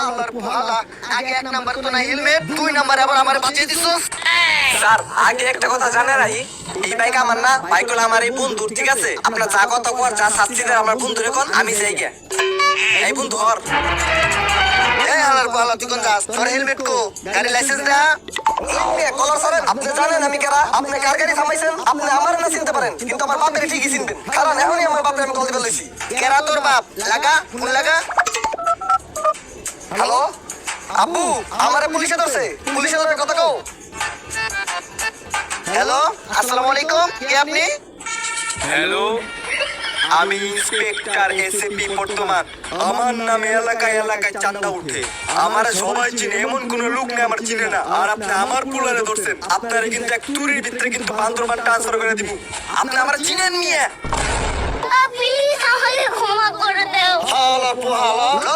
শালার পোহালা আগে এক নাম্বার তো না হেলমেট, দুই নাম্বার আবার আমারে বাঁচিয়ে দিছস। স্যার আগে একটা কথা জানেন রাই, এই বাইক আমার না, বাইক হলো আমার এই বন্ধু, ঠিক আছে? আপনার যা কথা কর, যা শাস্তি দেন আমার বন্ধু রেখন, আমি চাই গে। এই বন্ধু হর। এই শালার পোহালা তুই কোন যাস? তোর হেলমেট কো? গাড়ি লাইসেন্স দা। কলার স্যার, আপনি জানেন আমি কারা? আপনি কার গাড়ি থামাইছেন? আপনি আমার না চিনতে পারেন, কিন্তু আমার বাপের ঠিকই চিনবেন, কারণ এখনই আমার বাপের আমি কল দিতে লইছি। কেরা তোর বাপ? লাগা ফোন লাগা। হ্যালো আব্বু, আমারে পুলিশে ধরছে, পুলিশে ধরে কথা কও। হ্যালো, আসসালামু আলাইকুম, কে আপনি? হ্যালো, আমি ইন্সপেক্টর এসএপি বর্তমান। আমার নামে এলাকায় এলাকায় চাঁদা উঠে, আমার সবাই চিনে, এমন কোন লোক নেই আমার চিনে না। আর আপনি আমার পুলারে ধরছেন, আপনারা কিন্তু এক তুরির ভিতরে কিন্তু বান্দরবান ট্রান্সফার করে দিব। আপনি আমার চিনেন নিয়ে প্লিজ আমাকে ক্ষমা করে দাও। শালার পোহালা